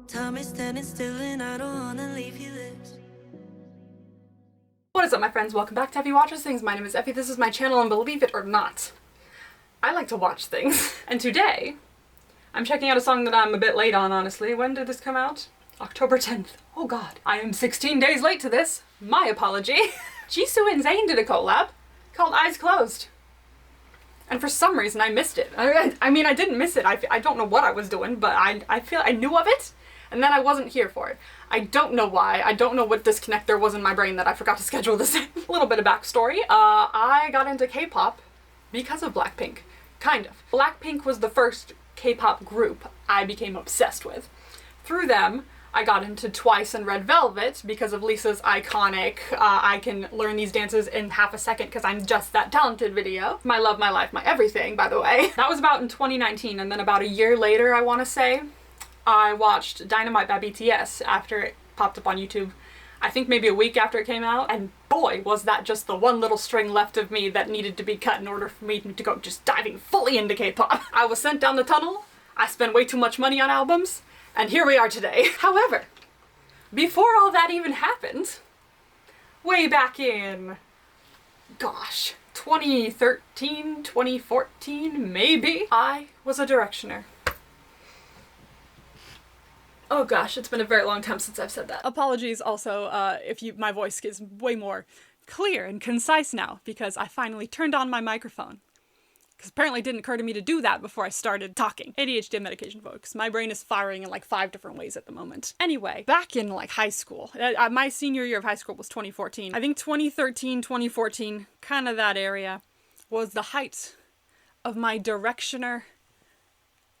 Time is standing still and I don't wanna leave you this. What is up, my friends? Welcome back to Effie Watches Things. My name is Effie. This is my channel, and believe it or not, I like to watch things. And today, I'm checking out a song that I'm a bit late on, honestly. When did this come out? October 10th. Oh god. I am 16 days late to this. My apology. JISOO and ZAYN did a collab called Eyes Closed. And for some reason I missed it. I mean, I didn't miss it. I don't know what I was doing, but I feel I knew of it, and then I wasn't here for it. I don't know why. I don't know what disconnect there was in my brain that I forgot to schedule this. A little bit of backstory. I got into K-pop because of Blackpink. Kind of. Blackpink was the first K-pop group I became obsessed with. Through them, I got into Twice and Red Velvet because of Lisa's iconic, I can learn these dances in half a second because I'm just that talented video. My love, my life, my everything, by the way. That was about in 2019, and then about a year later, I want to say, I watched Dynamite by BTS after it popped up on YouTube. I think maybe a week after it came out, and boy, was that just the one little string left of me that needed to be cut in order for me to go just diving fully into K-pop. I was sent down the tunnel, I spent way too much money on albums, and here we are today. However, before all that even happened, way back in, gosh, 2013, 2014, maybe, I was a directioner. Oh gosh, it's been a very long time since I've said that. Apologies also if my voice is way more clear and concise now, because I finally turned on my microphone. Because apparently it didn't occur to me to do that before I started talking. ADHD medication, folks. My brain is firing in like 5 different ways at the moment. Anyway, back in like high school, my senior year of high school was 2014. I think 2013, 2014, kind of that area, was the height of my directioner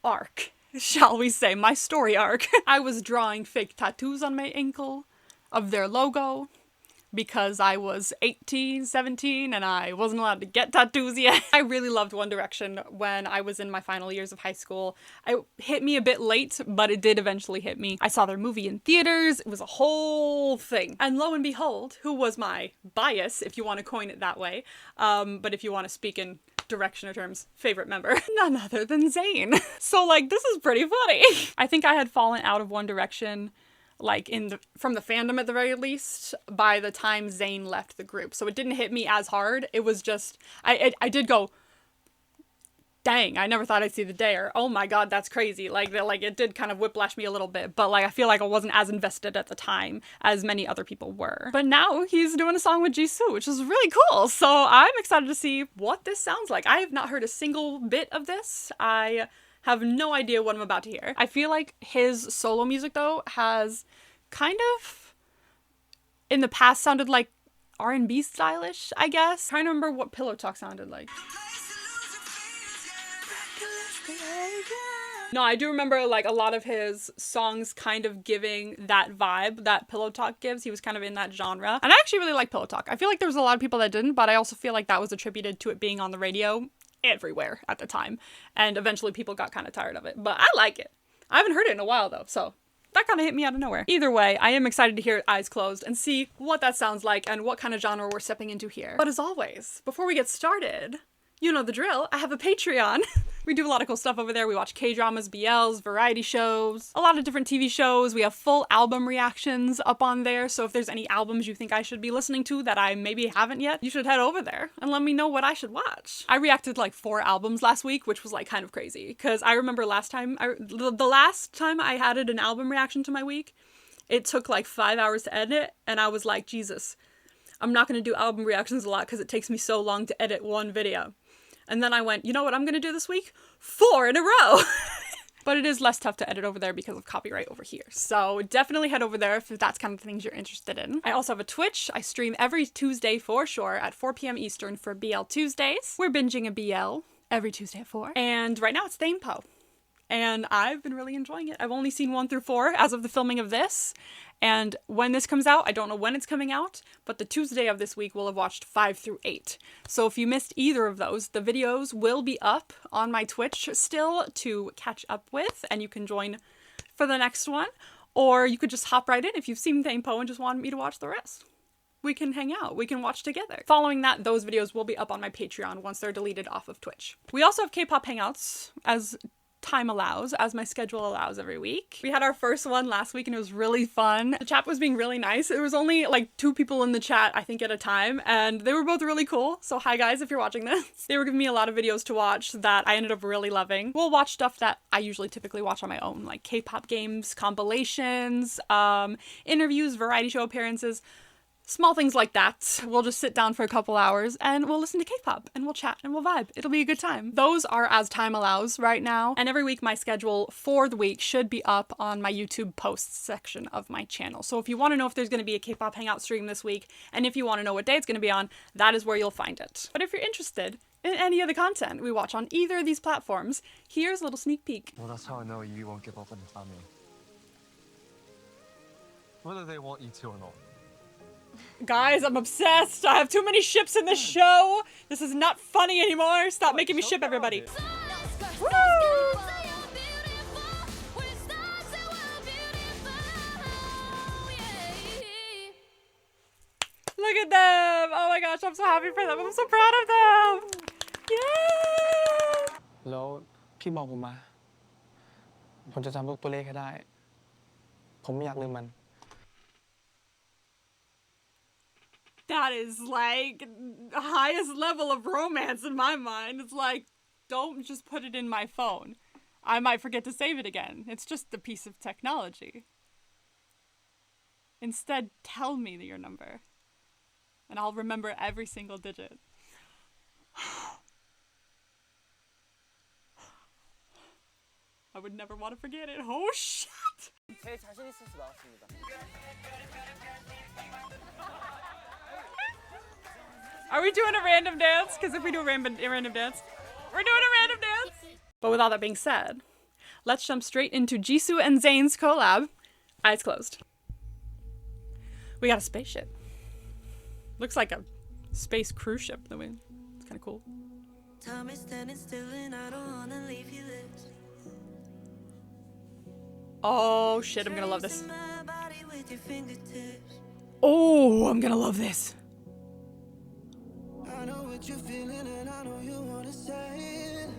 arc, shall we say, my story arc. I was drawing fake tattoos on my ankle of their logo, because I was 18, 17, and I wasn't allowed to get tattoos yet. I really loved One Direction when I was in my final years of high school. It hit me a bit late, but it did eventually hit me. I saw their movie in theaters. It was a whole thing. And lo and behold, who was my bias, if you want to coin it that way, but if you want to speak in Directioner terms, favorite member, none other than ZAYN. So like, this is pretty funny. I think I had fallen out of One Direction like from the fandom at the very least, by the time ZAYN left the group. So it didn't hit me as hard. It was just, I did go, dang, I never thought I'd see the day, or oh my god, that's crazy. Like it did kind of whiplash me a little bit, but like I feel like I wasn't as invested at the time as many other people were. But now he's doing a song with JISOO, which is really cool. So I'm excited to see what this sounds like. I have not heard a single bit of this. I have no idea what I'm about to hear. I feel like his solo music, though, has kind of, in the past, sounded like R&B stylish, I guess. I'm trying to remember what Pillow Talk sounded like. No, I do remember like a lot of his songs kind of giving that vibe that Pillow Talk gives. He was kind of in that genre. And I actually really like Pillow Talk. I feel like there was a lot of people that didn't, but I also feel like that was attributed to it being on the radio everywhere at the time, and eventually people got kind of tired of it, but I like it. I haven't heard it in a while though, so that kind of hit me out of nowhere. Either way, I am excited to hear Eyes Closed and see what that sounds like and what kind of genre we're stepping into here. But as always, before we get started, you know the drill, I have a Patreon. We do a lot of cool stuff over there. We watch K-dramas, BLs, variety shows, a lot of different TV shows. We have full album reactions up on there, so if there's any albums you think I should be listening to that I maybe haven't yet, you should head over there and let me know what I should watch. I reacted to like 4 albums last week, which was like kind of crazy, because I remember the last time I added an album reaction to my week, it took like 5 hours to edit, and I was like, Jesus, I'm not going to do album reactions a lot because it takes me so long to edit one video. And then I went, you know what I'm going to do this week? 4 in a row! But it is less tough to edit over there because of copyright over here. So definitely head over there if that's kind of things you're interested in. I also have a Twitch. I stream every Tuesday for sure at 4 p.m. Eastern for BL Tuesdays. We're binging a BL every Tuesday at 4. And right now it's ThanePo. And I've been really enjoying it. I've only seen 1 through 4 as of the filming of this. And when this comes out, I don't know when it's coming out, but the Tuesday of this week we'll have watched 5 through 8. So if you missed either of those, the videos will be up on my Twitch still to catch up with, and you can join for the next one. Or you could just hop right in if you've seen ThanePo and just wanted me to watch the rest. We can hang out. We can watch together. Following that, those videos will be up on my Patreon once they're deleted off of Twitch. We also have K-pop Hangouts, as time allows, as my schedule allows every week. We had our first one last week and it was really fun. The chat was being really nice. There was only like 2 people in the chat, I think, at a time, and they were both really cool. So hi guys, if you're watching this. They were giving me a lot of videos to watch that I ended up really loving. We'll watch stuff that I usually typically watch on my own, like K-pop games, compilations, interviews, variety show appearances. Small things like that. We'll just sit down for a couple hours and we'll listen to K-pop and we'll chat and we'll vibe. It'll be a good time. Those are as time allows right now. And every week my schedule for the week should be up on my YouTube posts section of my channel. So if you want to know if there's going to be a K-pop hangout stream this week, and if you want to know what day it's going to be on, that is where you'll find it. But if you're interested in any of the content we watch on either of these platforms, here's a little sneak peek. Well, that's how I know you won't give up on the family. Whether they want you to or not. Guys, I'm obsessed. I have too many ships in this show. This is not funny anymore. Stop making me ship everybody. Woo! Look at them. Oh my gosh, I'm so happy for them. I'm so proud of them. Yeah. แล้วพี่บอกผมมาผมจะจำทุกตัวเลขให้ได้ผมไม่อยากลืมมัน That is like highest level of romance in my mind. It's like, don't just put it in my phone. I might forget to save it again. It's just a piece of technology. Instead, tell me your number. And I'll remember every single digit. I would never want to forget it. Oh shit! 제일 자신 있어서 나왔습니다. Are we doing a random dance? Because if we do a random dance, we're doing a random dance! But with all that being said, let's jump straight into JISOO and ZAYN's collab. Eyes closed. We got a spaceship. Looks like a space cruise ship. It's kind of cool. Time is standing still and I don't wanna leave you this. Oh shit, I'm gonna love this. Tracing my body with your fingertips. Oh, I'm gonna love this. I know what you're feeling and I know you wanna say it.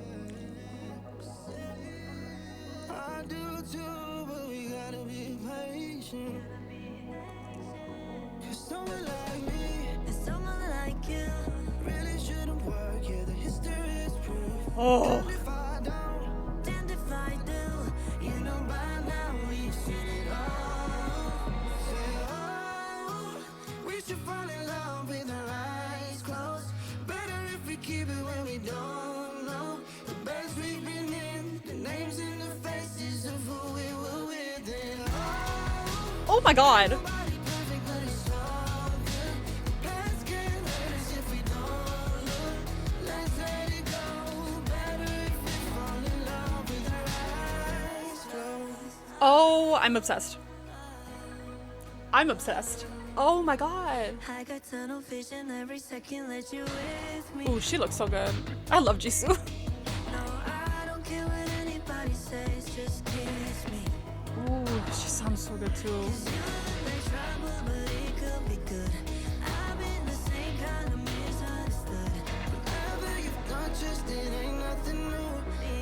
I do too, but we gotta be patient. Cause someone like me and someone like you really shouldn't work. Yeah, the history is proof. Oh. And if I don't, and if I do, you know by now we've seen it all. Say, oh, we should fall in love with our eyes closed. Better if we keep it when we don't know the best we've been in, the names and the faces of who we were with. And Oh my god. nobody perfect, but it's all good. The past can't hurt us if we don't look. Let's let it go. Better if we fall in love with our eyes closed. Oh, I'm obsessed. I'm obsessed. Oh my god. I got tunnel vision every second, let you with me. Oh, she looks so good. I love JISOO. No, I don't care what anybody says, just kiss me. Ooh, she sounds so good too. You look like trouble, but it could be good. I've been the same kind of misunderstood. Whatever you've done, just it ain't nothing new.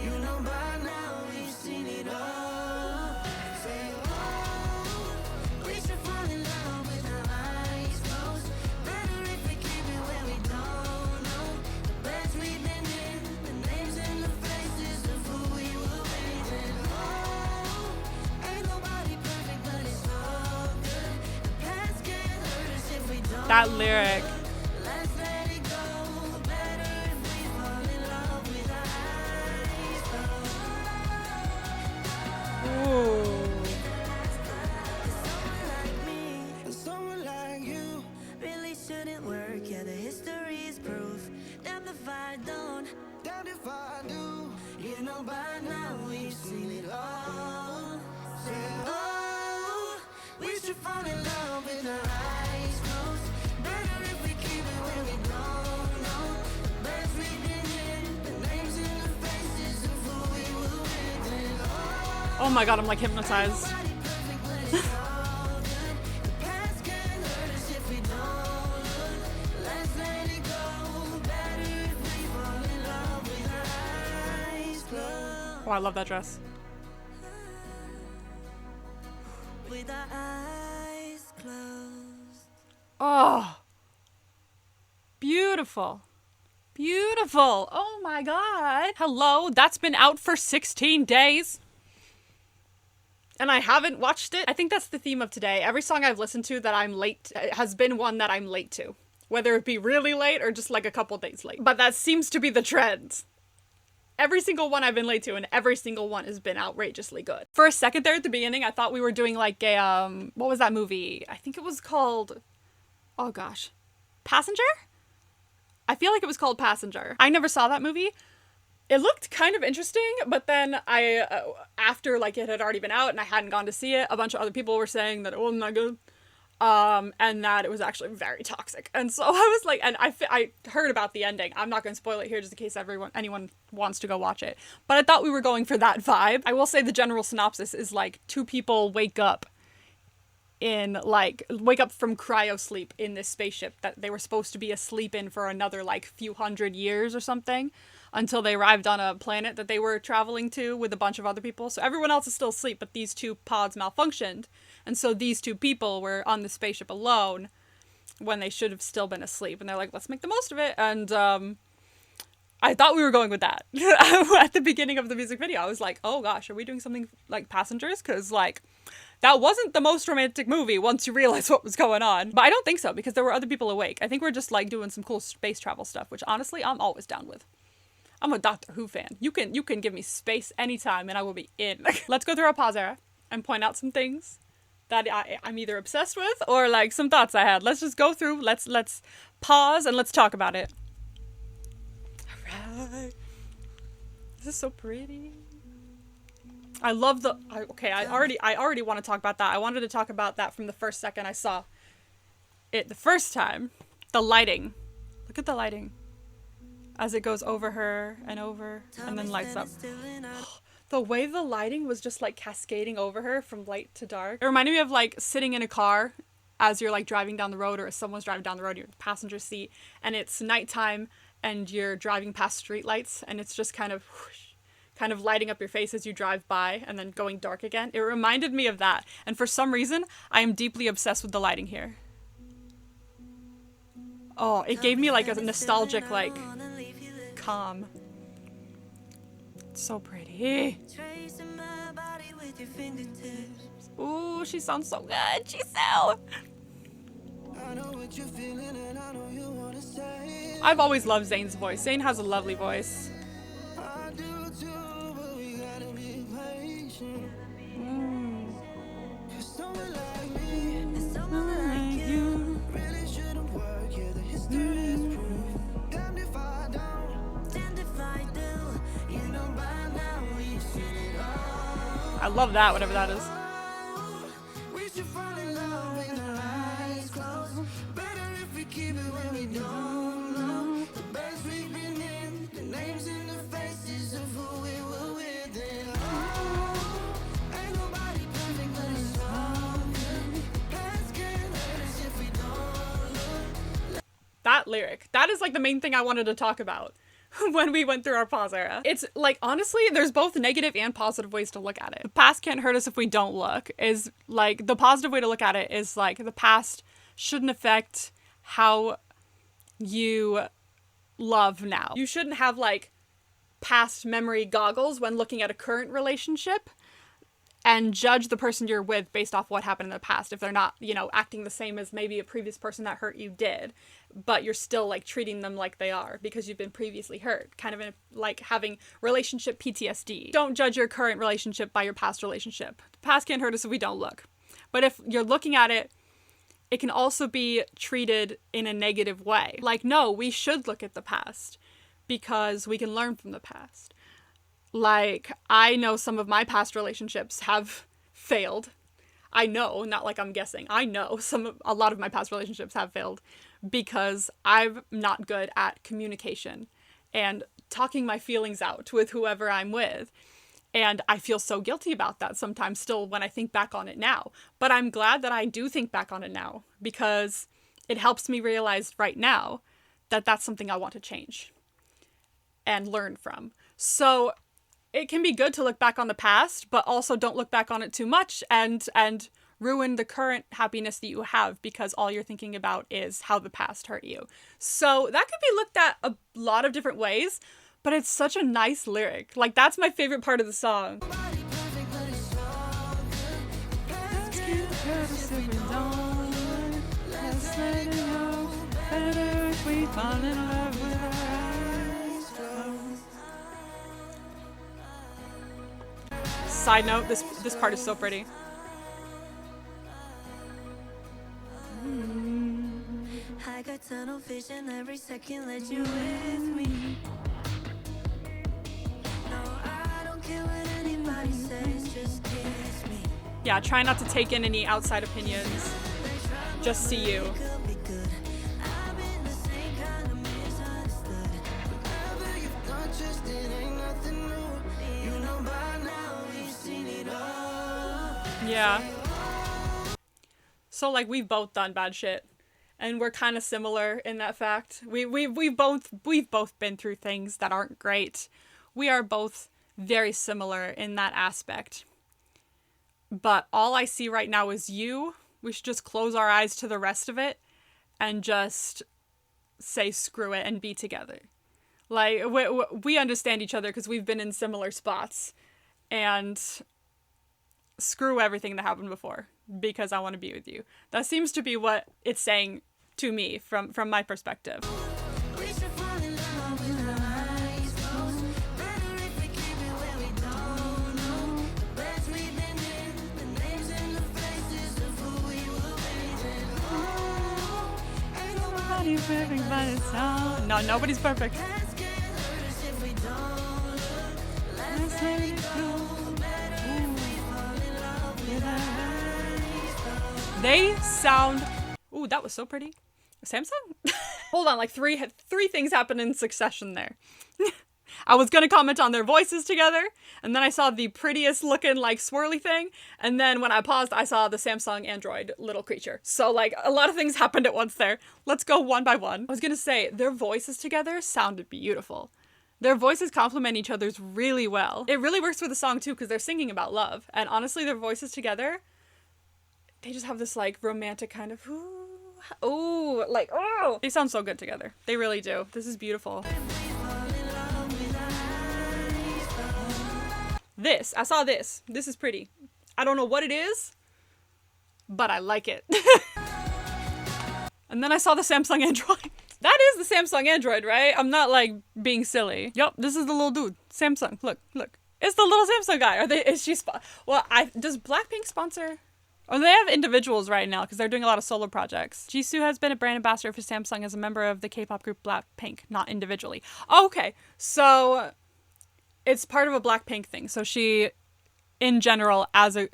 You know by now we've seen it all. Say, oh, we should fall in love with our eyes closed. Better if we keep it when we don't know the best we've been in, the names and the faces of who we were with. And oh, ain't nobody perfect, but it's all good. The past can't hurt us if we don't. That lyric. Let's let it go. Better if we fall in love with our eyes closed. Ooh. Someone like me and someone like you really shouldn't work. Yeah, the history is proof. Damn if I don't, damn if I do. You know by now we've seen it all. Say, oh, we should fall in love with our eyes closed. Better if we keep it when we don't know the best we've been in, the names and the faces of who we were with. And Oh my god, I'm like hypnotized. nobody perfect, but it's all good. The past can't hurt us if we don't look. Let's let it go. Better if we fall in love with our eyes closed. Oh, I love that dress. with our eyes closed. Oh, beautiful. Beautiful. Oh my God. Hello, that's been out for 16 days. And I haven't watched it. I think that's the theme of today. Every song I've listened to that I'm late has been one that I'm late to. Whether it be really late or just like a couple days late. But that seems to be the trend. Every single one I've been late to, and every single one has been outrageously good. For a second there at the beginning, I thought we were doing like a, what was that movie? I think it was called, oh gosh, Passenger? I feel like it was called Passenger. I never saw that movie. It looked kind of interesting, but then after like it had already been out and I hadn't gone to see it, a bunch of other people were saying that it wasn't that good. And that it was actually very toxic. And so I was like, and I heard about the ending. I'm not going to spoil it here just in case anyone wants to go watch it. But I thought we were going for that vibe. I will say the general synopsis is like two people wake up from cryo sleep in this spaceship that they were supposed to be asleep in for another like few hundred years or something until they arrived on a planet that they were traveling to with a bunch of other people. So everyone else is still asleep, but these two pods malfunctioned. And so these two people were on the spaceship alone when they should have still been asleep. And they're like, let's make the most of it. And I thought we were going with that. At the beginning of the music video, I was like, oh gosh, are we doing something like Passengers? Because like, that wasn't the most romantic movie once you realize what was going on. But I don't think so, because there were other people awake. I think we're just like doing some cool space travel stuff, which honestly, I'm always down with. I'm a Doctor Who fan. You can give me space anytime and I will be in. Let's go through our pause era and point out some things that I'm either obsessed with or like some thoughts I had. Let's just go through. Let's pause and let's talk about it. All right. This is so pretty. I love the. I already want to talk about that. I wanted to talk about that from the first second I saw it the first time. The lighting. Look at the lighting. As it goes over her and over and then lights up. The way the lighting was just like cascading over her from light to dark. It reminded me of like sitting in a car as you're like driving down the road, or as someone's driving down the road, you're in the passenger seat and it's nighttime and you're driving past street lights and it's just kind of lighting up your face as you drive by and then going dark again. It reminded me of that. And for some reason, I am deeply obsessed with the lighting here. Oh, it gave me like a nostalgic, like, calm. It's so pretty. Ooh, she sounds so good. JISOO. I've always loved Zayn's voice. Zayn has a lovely voice. I love that, whatever that is. That lyric, that is like the main thing I wanted to talk about when we went through our pause era. It's like, honestly, there's both negative and positive ways to look at it. The past can't hurt us if we don't look is like, the positive way to look at it is like, the past shouldn't affect how you love now. You shouldn't have like past memory goggles when looking at a current relationship and judge the person you're with based off what happened in the past. If they're not, you know, acting the same as maybe a previous person that hurt you did, but you're still like treating them like they are because you've been previously hurt. Kind of in like having relationship PTSD. Don't judge your current relationship by your past relationship. The past can't hurt us if we don't look. But if you're looking at it, it can also be treated in a negative way. Like, no, we should look at the past because we can learn from the past. Like, I know some of my past relationships have failed. I know, not like I'm guessing. I know a lot of my past relationships have failed because I'm not good at communication and talking my feelings out with whoever I'm with. And I feel so guilty about that sometimes still when I think back on it now. But I'm glad that I do think back on it now because it helps me realize right now that that's something I want to change and learn from. So it can be good to look back on the past, but also don't look back on it too much and ruin the current happiness that you have because all you're thinking about is how the past hurt you. So that could be looked at a lot of different ways, but it's such a nice lyric. Like, that's my favorite part of the song. Side note, this part is so pretty. I got tunnel vision every second, let you with me. No, I don't care what anybody says, just kiss me. Yeah, try not to take in any outside opinions. Just see you. Could be good. I've been the same kind of misunderstood. Whatever you've done, just it ain't nothing new. You know by now we've seen it all. Yeah. So like we've both done bad shit. And we're kind of similar in that fact. We've both been through things that aren't great. We are both very similar in that aspect. But all I see right now is you. We should just close our eyes to the rest of it and just say screw it and be together. Like, we understand each other because we've been in similar spots. And screw everything that happened before because I want to be with you. That seems to be what it's saying to me from my perspective. We should fall in love with our eyes closed. Better if we keep it where we don't know. The best we've been in, the names and the faces of who we were raising. Oh, ain't nobody Perfect by its own. No, nobody's perfect. past can hurt us if we don't look. Let's let it go. Better if we fall in love with our eyes closed. They sound... Ooh, that was so pretty. Samsung? Hold on, like three things happened in succession there. I was gonna comment on their voices together, and then I saw the prettiest looking like swirly thing, and then when I paused, I saw the Samsung Android little creature. So like a lot of things happened at once there. Let's go one by one. I was gonna say, their voices together sounded beautiful. Their voices complement each other's really well. It really works with the song too, because they're singing about love, and honestly, their voices together, they just have this like romantic kind of ooh, like, oh, they sound so good together. They really do. This is beautiful. I saw this. This is pretty. I don't know what it is, but I like it. And then I saw the Samsung Android. That is the Samsung Android, right? I'm not like being silly. Yup, this is the little dude. Samsung. Look. It's the little Samsung guy. Does Blackpink sponsor? Or they have individuals right now because they're doing a lot of solo projects. JISOO has been a brand ambassador for Samsung as a member of the K-pop group Blackpink, not individually. Oh, okay, so it's part of a Blackpink thing. So she, in general, as a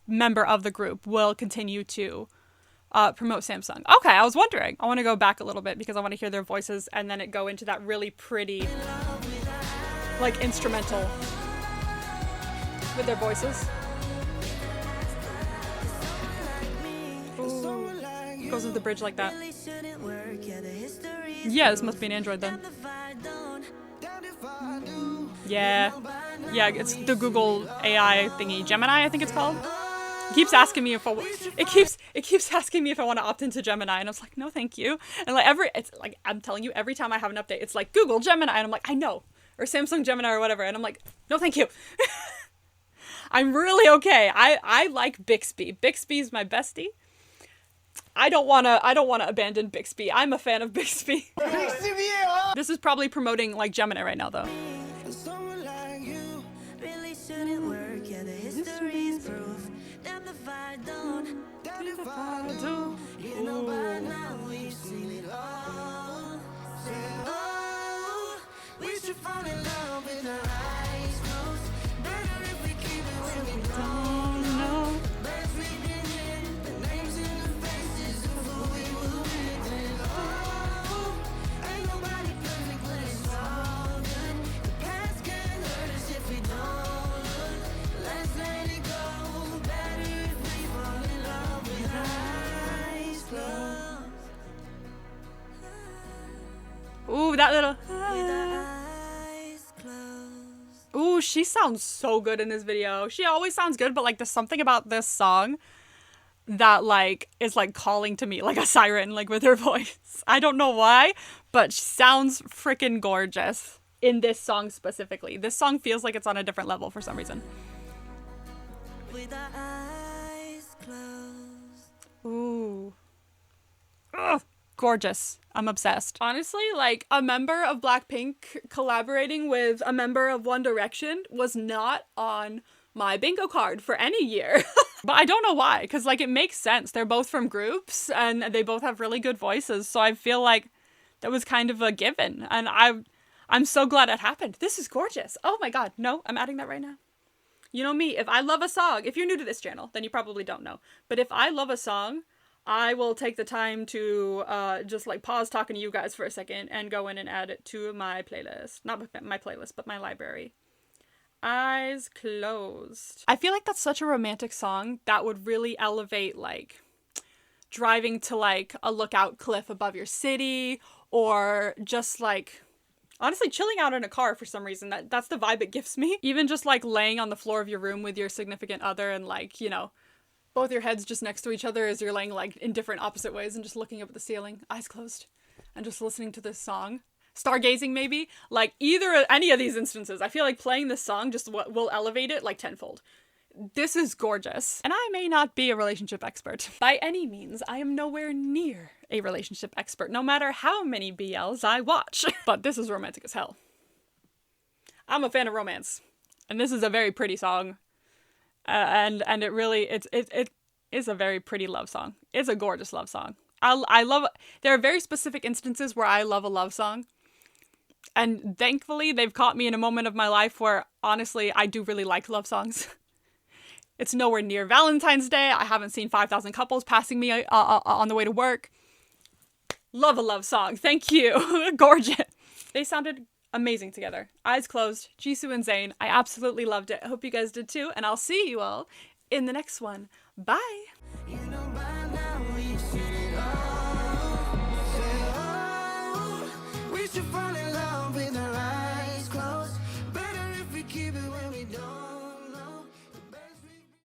member of the group, will continue to promote Samsung. Okay, I was wondering. I want to go back a little bit because I want to hear their voices and then it go into that really pretty, like, instrumental with their voices. Goes with the bridge like that. Yeah, this must be an Android then. Yeah, it's the Google AI thingy, Gemini, I think it's called. It keeps asking me if it keeps asking me if I want to opt into Gemini, and I was like, no, thank you. And it's like I'm telling you, every time I have an update, it's like Google Gemini, and I'm like, I know, or Samsung Gemini or whatever, and I'm like, no, thank you. I'm really okay. I like Bixby. Bixby's my bestie. I don't wanna abandon Bixby. I'm a fan of Bixby. This is probably promoting like Gemini right now though. Someone like you really shouldn't work. Yeah, the history's proof. Damn if I don't. Damn if I do. You know by now we've seen it all. Say, oh, we should fall in love with our eyes closed. Better if we keep it where we don't know. Best we've been in, the names and the faces of who we were within. Oh, ain't nobody perfect, but it's all good. The past can hurt us if we don't look. Let's let it go. Better if we fall in love with our eyes closed. Ooh, that little. With our eyes closed. Ooh, Ooh, she sounds so good in this video. She always sounds good, but like there's something about this song that like is like calling to me like a siren, like with her voice. I don't know why, but she sounds freaking gorgeous in this song specifically. This song feels like it's on a different level for some reason. With our eyes closed. Ooh. Ugh, gorgeous. I'm obsessed. Honestly, like a member of Blackpink collaborating with a member of One Direction was not on my bingo card for any year. But I don't know why, because like it makes sense. They're both from groups and they both have really good voices. So I feel like that was kind of a given. And I'm so glad it happened. This is gorgeous. Oh my God. No, I'm adding that right now. You know me, if I love a song, if you're new to this channel, then you probably don't know. But if I love a song, I will take the time to just like pause talking to you guys for a second and go in and add it to my playlist. Not my playlist, but my library. Eyes Closed. I feel like that's such a romantic song that would really elevate like driving to like a lookout cliff above your city, or just like honestly chilling out in a car for some reason. That's the vibe it gives me. Even just like laying on the floor of your room with your significant other and like, you know, both your heads just next to each other as you're laying like in different opposite ways and just looking up at the ceiling, eyes closed, and just listening to this song. Stargazing maybe. Like any of these instances, I feel like playing this song just will elevate it like tenfold. This is gorgeous. And I may not be a relationship expert. By any means, I am nowhere near a relationship expert, no matter how many BLs I watch. But this is romantic as hell. I'm a fan of romance. And this is a very pretty song. And it really, it is a very pretty love song. It's a gorgeous love song. I love, there are very specific instances where I love a love song. And thankfully, they've caught me in a moment of my life where, honestly, I do really like love songs. It's nowhere near Valentine's Day. I haven't seen 5,000 couples passing me on the way to work. Love a love song. Thank you. Gorgeous. They sounded amazing together. Eyes Closed, JISOO and ZAYN. I absolutely loved it. I hope you guys did too. And I'll see you all in the next one. Bye. You know by now we should it all. Say, oh, we should finally